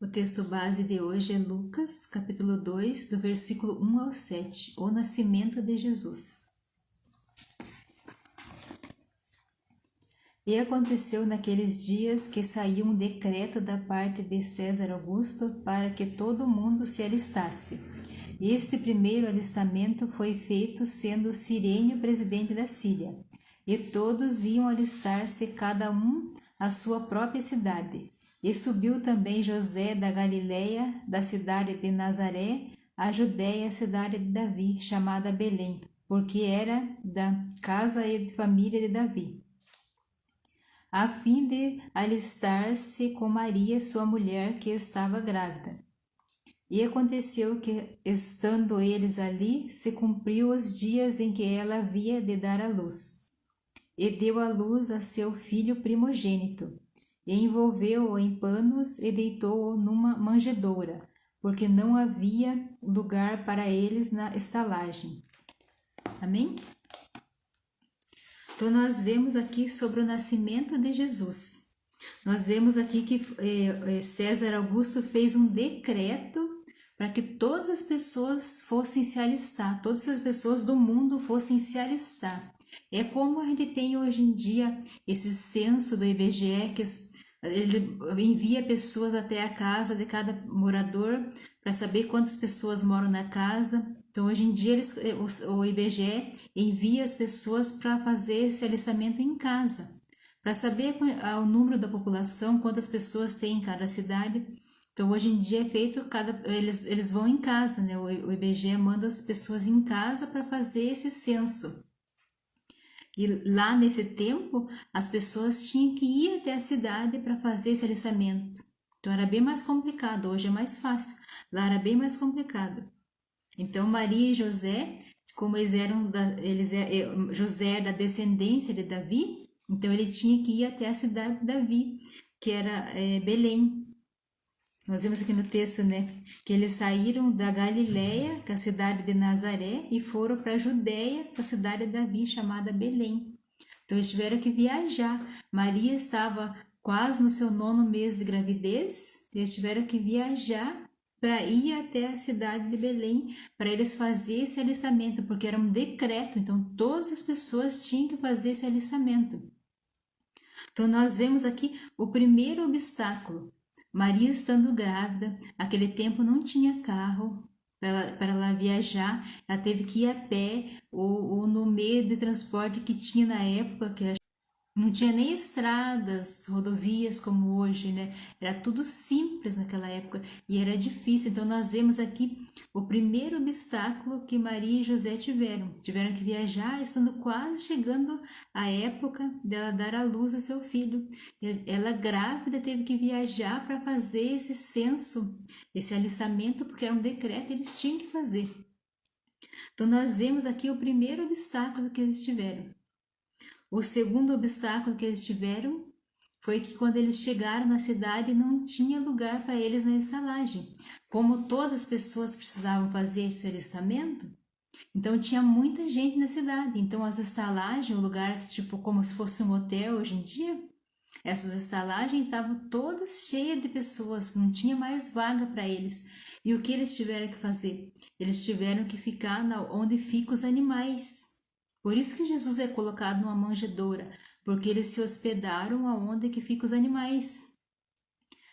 O texto base de hoje é Lucas, capítulo 2, do versículo 1 ao 7, o nascimento de Jesus. E aconteceu naqueles dias que saiu um decreto da parte de César Augusto para que todo mundo se alistasse. Este primeiro alistamento foi feito sendo Cirênio presidente da Síria, e todos iam alistar-se cada um à sua própria cidade. E subiu também José da Galiléia, da cidade de Nazaré, à Judéia, cidade de Davi, chamada Belém, porque era da casa e família de Davi, a fim de alistar-se com Maria, sua mulher, que estava grávida. E aconteceu que, estando eles ali, se cumpriu os dias em que ela havia de dar à luz. E deu à luz a seu filho primogênito, e envolveu-o em panos e deitou-o numa manjedoura, porque não havia lugar para eles na estalagem. Amém? Então, nós vemos aqui sobre o nascimento de Jesus. Nós vemos aqui que César Augusto fez um decreto para que todas as pessoas fossem se alistar, todas as pessoas do mundo fossem se alistar. É como a gente tem hoje em dia esse censo do IBGE, que ele envia pessoas até a casa de cada morador para saber quantas pessoas moram na casa. Então, hoje em dia, o IBGE envia as pessoas para fazer esse alistamento em casa, para saber o número da população, quantas pessoas tem em cada cidade. Então, hoje em dia é feito, eles vão em casa, né? O IBGE manda as pessoas em casa para fazer esse censo. E lá nesse tempo, as pessoas tinham que ir até a cidade para fazer esse alistamento. Então, era bem mais complicado, hoje é mais fácil. Lá era bem mais complicado. Então, Maria e José, como José era da descendência de Davi, então ele tinha que ir até a cidade de Davi, que era Belém. Nós vemos aqui no texto, né, que eles saíram da Galiléia, que é a cidade de Nazaré, e foram para a Judéia, que é a cidade de Davi, chamada Belém. Então eles tiveram que viajar. Maria estava quase no seu 9º mês de gravidez, e eles tiveram que viajar para ir até a cidade de Belém, para eles fazerem esse alistamento, porque era um decreto, então todas as pessoas tinham que fazer esse alistamento. Então nós vemos aqui o primeiro obstáculo. Maria estando grávida, naquele tempo não tinha carro para ela viajar, ela teve que ir a pé ou no meio de transporte que tinha na época, que não tinha nem estradas, rodovias como hoje, né? Era tudo simples naquela época e era difícil. Então, nós vemos aqui o primeiro obstáculo que Maria e José tiveram. Tiveram que viajar, estando quase chegando a época dela dar à luz a seu filho. Ela, grávida, teve que viajar para fazer esse censo, esse alistamento, porque era um decreto, eles tinham que fazer. Então, nós vemos aqui o primeiro obstáculo que eles tiveram. O segundo obstáculo que eles tiveram foi que quando eles chegaram na cidade não tinha lugar para eles na estalagem. Como todas as pessoas precisavam fazer esse alistamento, então tinha muita gente na cidade. Então as estalagens, o lugar tipo como se fosse um hotel hoje em dia, essas estalagens estavam todas cheias de pessoas, não tinha mais vaga para eles. E o que eles tiveram que fazer? Eles tiveram que ficar onde ficam os animais. Por isso que Jesus é colocado numa manjedoura, porque eles se hospedaram aonde que ficam os animais.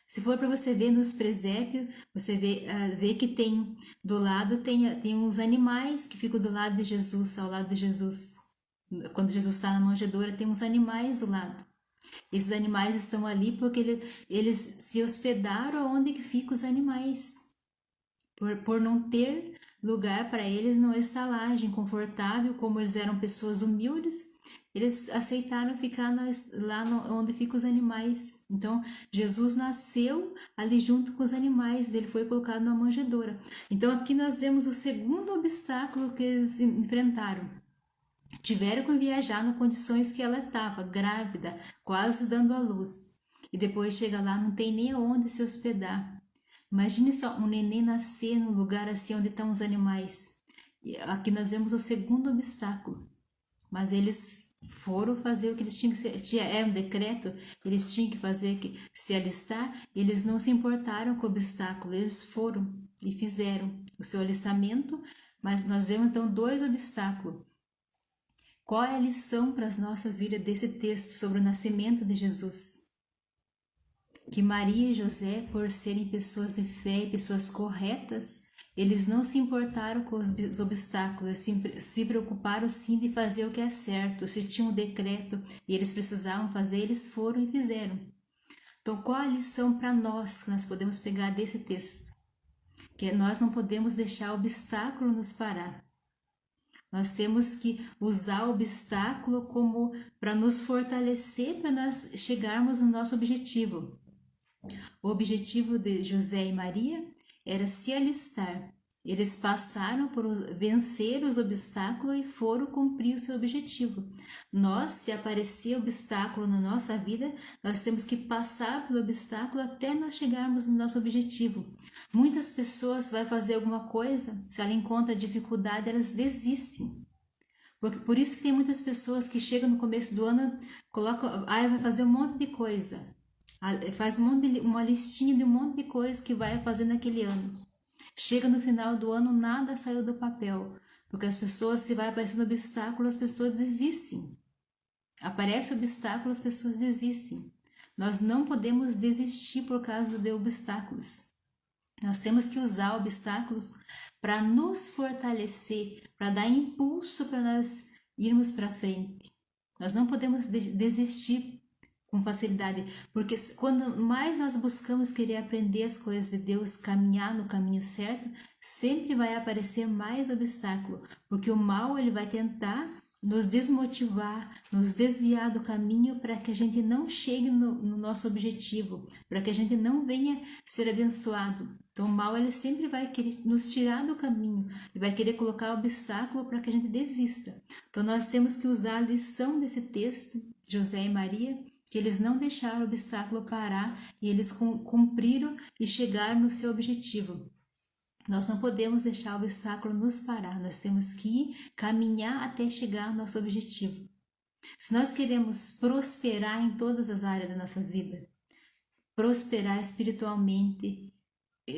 Se for para você ver nos presépios, você vê que tem do lado, tem uns animais que ficam do lado de Jesus, ao lado de Jesus. Quando Jesus está na manjedoura, tem uns animais do lado. Esses animais estão ali porque eles se hospedaram aonde que ficam os animais. Por não ter lugar para eles numa estalagem confortável, como eles eram pessoas humildes, eles aceitaram ficar lá onde ficam os animais. Então, Jesus nasceu ali junto com os animais, ele foi colocado numa manjedoura. Então, aqui nós vemos o segundo obstáculo que eles enfrentaram. Tiveram que viajar nas condições que ela estava, grávida, quase dando à luz. E depois chega lá, não tem nem aonde se hospedar. Imagine só um neném nascer num lugar assim onde estão os animais. E aqui nós vemos o segundo obstáculo. Mas eles foram fazer o que eles tinham que é um decreto, eles tinham que fazer, se alistar, eles não se importaram com o obstáculo, eles foram e fizeram o seu alistamento, mas nós vemos então 2 obstáculos. Qual é a lição para as nossas vidas desse texto sobre o nascimento de Jesus? Que Maria e José, por serem pessoas de fé e pessoas corretas, eles não se importaram com os obstáculos, se preocuparam sim de fazer o que é certo. Se tinha um decreto e eles precisavam fazer, eles foram e fizeram. Então, qual a lição para nós que nós podemos pegar desse texto? Que nós não podemos deixar o obstáculo nos parar. Nós temos que usar o obstáculo como para nos fortalecer, para nós chegarmos no nosso objetivo. O objetivo de José e Maria era se alistar. Eles passaram por vencer os obstáculos e foram cumprir o seu objetivo. Nós, se aparecer obstáculo na nossa vida, nós temos que passar pelo obstáculo até nós chegarmos no nosso objetivo. Muitas pessoas vão fazer alguma coisa, se ela encontra dificuldade, elas desistem. Por isso que tem muitas pessoas que chegam no começo do ano, colocam, vai fazer um monte de coisa. Faz uma listinha de um monte de coisas que vai fazer naquele ano. Chega no final do ano, nada saiu do papel, porque as pessoas, se vai aparecendo obstáculo, as pessoas desistem. Aparece obstáculo, as pessoas desistem. Nós não podemos desistir por causa de obstáculos. Nós temos que usar obstáculos para nos fortalecer, para dar impulso para nós irmos para frente. Nós não podemos desistir com facilidade, porque quando mais nós buscamos querer aprender as coisas de Deus, caminhar no caminho certo, sempre vai aparecer mais obstáculo, porque o mal ele vai tentar nos desmotivar, nos desviar do caminho para que a gente não chegue no nosso objetivo, para que a gente não venha ser abençoado. Então o mal ele sempre vai querer nos tirar do caminho e vai querer colocar obstáculo para que a gente desista. Então nós temos que usar a lição desse texto, José e Maria, que eles não deixaram o obstáculo parar e eles cumpriram e chegaram no seu objetivo. Nós não podemos deixar o obstáculo nos parar, nós temos que ir caminhar até chegar ao nosso objetivo. Se nós queremos prosperar em todas as áreas das nossas vidas, prosperar espiritualmente,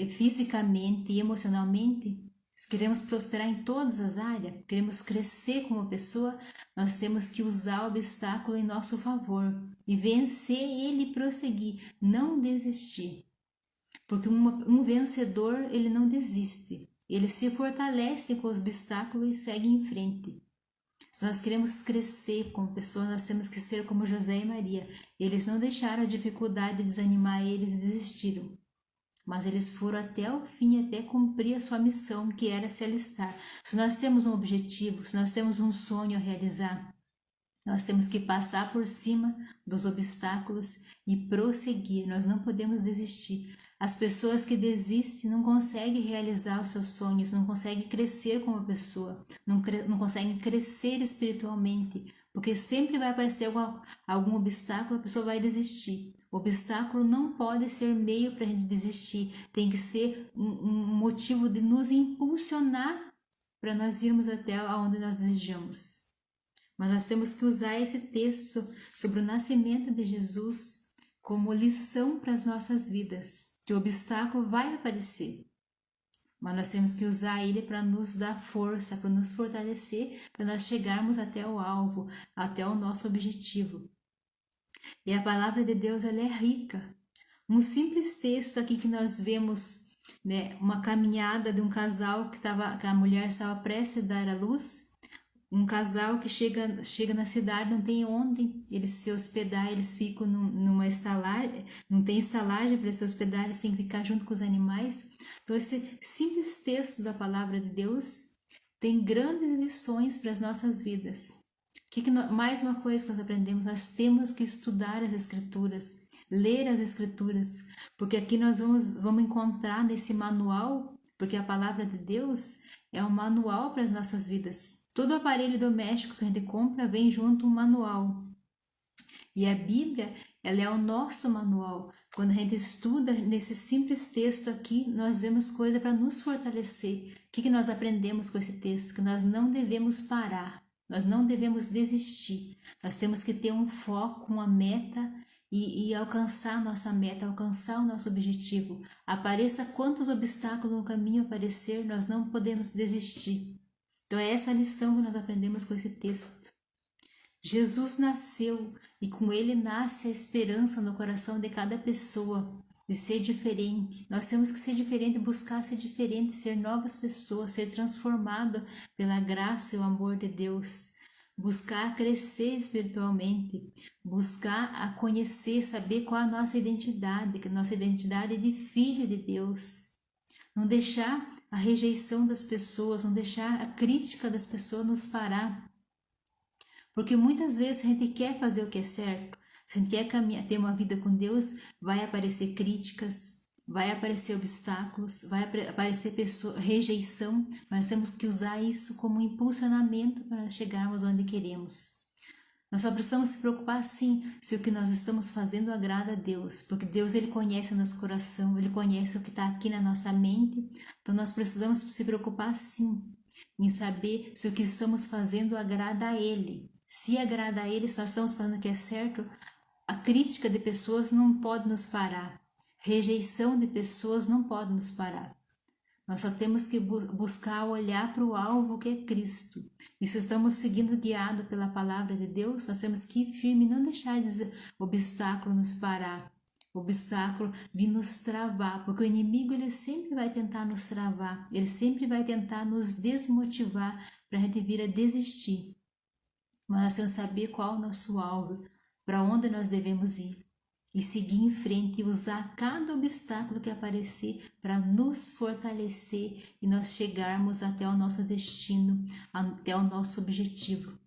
fisicamente e emocionalmente, se queremos prosperar em todas as áreas, queremos crescer como pessoa, nós temos que usar o obstáculo em nosso favor e vencer ele e prosseguir, não desistir. Porque um vencedor, ele não desiste, ele se fortalece com os obstáculos e segue em frente. Se nós queremos crescer como pessoa, nós temos que ser como José e Maria. Eles não deixaram a dificuldade desanimar eles e desistiram. Mas eles foram até o fim, até cumprir a sua missão, que era se alistar. Se nós temos um objetivo, se nós temos um sonho a realizar, nós temos que passar por cima dos obstáculos e prosseguir. Nós não podemos desistir. As pessoas que desistem não conseguem realizar os seus sonhos, não conseguem crescer como pessoa, não conseguem crescer espiritualmente, porque sempre vai aparecer algum obstáculo, a pessoa vai desistir. O obstáculo não pode ser meio para a gente desistir, tem que ser um motivo de nos impulsionar para nós irmos até onde nós desejamos. Mas nós temos que usar esse texto sobre o nascimento de Jesus como lição para as nossas vidas, que o obstáculo vai aparecer, mas nós temos que usar ele para nos dar força, para nos fortalecer, para nós chegarmos até o alvo, até o nosso objetivo. E a palavra de Deus ela é rica. Um simples texto aqui que nós vemos, né, uma caminhada de um casal que a mulher estava prestes a dar à luz. Um casal que chega na cidade, não tem onde eles se hospedar, eles ficam numa estalagem, não tem estalagem para se hospedar, eles têm que ficar junto com os animais. Então esse simples texto da palavra de Deus tem grandes lições para as nossas vidas. Mais uma coisa que nós aprendemos, nós temos que estudar as escrituras, ler as escrituras, porque aqui nós vamos encontrar nesse manual, porque a palavra de Deus é um manual para as nossas vidas. Todo aparelho doméstico que a gente compra vem junto um manual. E a Bíblia, ela é o nosso manual. Quando a gente estuda nesse simples texto aqui, nós vemos coisa para nos fortalecer. O que nós aprendemos com esse texto? Que nós não devemos parar. Nós não devemos desistir. Nós temos que ter um foco, uma meta e alcançar a nossa meta, alcançar o nosso objetivo. Apareça quantos obstáculos no caminho aparecer, nós não podemos desistir. Então é essa a lição que nós aprendemos com esse texto. Jesus nasceu e com ele nasce a esperança no coração de cada pessoa de ser diferente. Nós temos que ser diferente, buscar ser diferente, ser novas pessoas, ser transformado pela graça e o amor de Deus. Buscar crescer espiritualmente, buscar a conhecer, saber qual a nossa identidade, que a nossa identidade é de filho de Deus. Não deixar a rejeição das pessoas, não deixar a crítica das pessoas nos parar. Porque muitas vezes a gente quer fazer o que é certo, se a gente quer caminhar, ter uma vida com Deus, vai aparecer críticas, vai aparecer obstáculos, vai aparecer rejeição, mas temos que usar isso como impulsionamento para chegarmos onde queremos. Nós só precisamos se preocupar sim se o que nós estamos fazendo agrada a Deus, porque Deus ele conhece o nosso coração, ele conhece o que está aqui na nossa mente, então nós precisamos se preocupar sim em saber se o que estamos fazendo agrada a Ele. Se agrada a Ele, se nós estamos fazendo o que é certo, a crítica de pessoas não pode nos parar, rejeição de pessoas não pode nos parar. Nós só temos que buscar olhar para o alvo que é Cristo. E se estamos seguindo guiado pela palavra de Deus, nós temos que ir firme e não deixar obstáculo nos parar. Obstáculo vir nos travar, porque o inimigo ele sempre vai tentar nos travar, ele sempre vai tentar nos desmotivar para a gente vir a desistir. Mas nós temos que saber qual é o nosso alvo, para onde nós devemos ir e seguir em frente e usar cada obstáculo que aparecer para nos fortalecer e nós chegarmos até o nosso destino, até o nosso objetivo.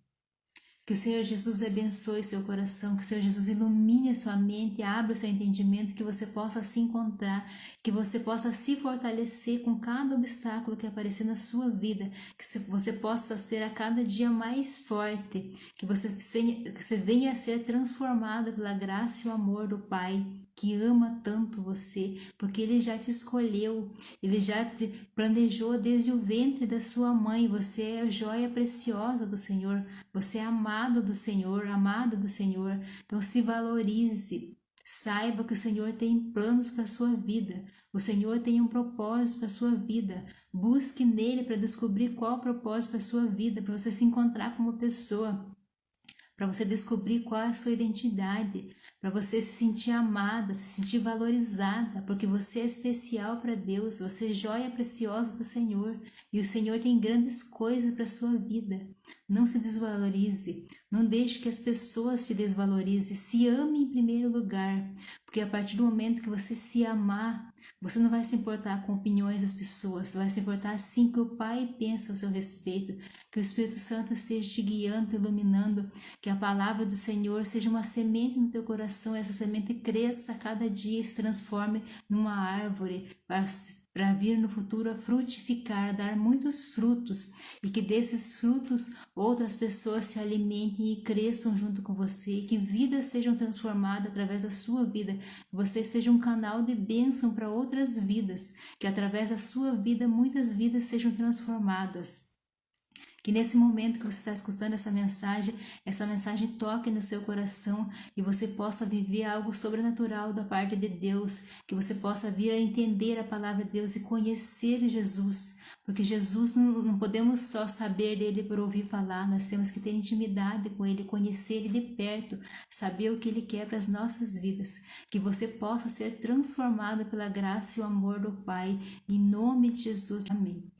Que o Senhor Jesus abençoe seu coração, que o Senhor Jesus ilumine a sua mente, abra o seu entendimento, que você possa se encontrar, que você possa se fortalecer com cada obstáculo que aparecer na sua vida, que você possa ser a cada dia mais forte, que você venha a ser transformado pela graça e o amor do Pai, que ama tanto você, porque Ele já te escolheu, Ele já te planejou desde o ventre da sua mãe, você é a joia preciosa do Senhor, você é amado do Senhor, amado do Senhor, então se valorize, saiba que o Senhor tem planos para a sua vida, o Senhor tem um propósito para a sua vida, busque nele para descobrir qual o propósito para a sua vida, para você se encontrar como pessoa, para você descobrir qual é a sua identidade, para você se sentir amada, se sentir valorizada, porque você é especial para Deus, você é joia preciosa do Senhor, e o Senhor tem grandes coisas para a sua vida. Não se desvalorize, não deixe que as pessoas te desvalorizem, se ame em primeiro lugar, porque a partir do momento que você se amar, você não vai se importar com opiniões das pessoas, você vai se importar sim que o Pai pensa ao seu respeito, que o Espírito Santo esteja te guiando, iluminando, que a palavra do Senhor seja uma semente no teu coração, essa semente cresça a cada dia e se transforme numa árvore para vir no futuro a frutificar, dar muitos frutos, e que desses frutos outras pessoas se alimentem e cresçam junto com você, e que vidas sejam transformadas através da sua vida, que você seja um canal de bênção para outras vidas, que através da sua vida muitas vidas sejam transformadas. Que nesse momento que você está escutando essa mensagem toque no seu coração e você possa viver algo sobrenatural da parte de Deus, que você possa vir a entender a palavra de Deus e conhecer Jesus, porque Jesus não podemos só saber dele por ouvir falar, nós temos que ter intimidade com ele, conhecer ele de perto, saber o que ele quer para as nossas vidas, que você possa ser transformado pela graça e o amor do Pai, em nome de Jesus, amém.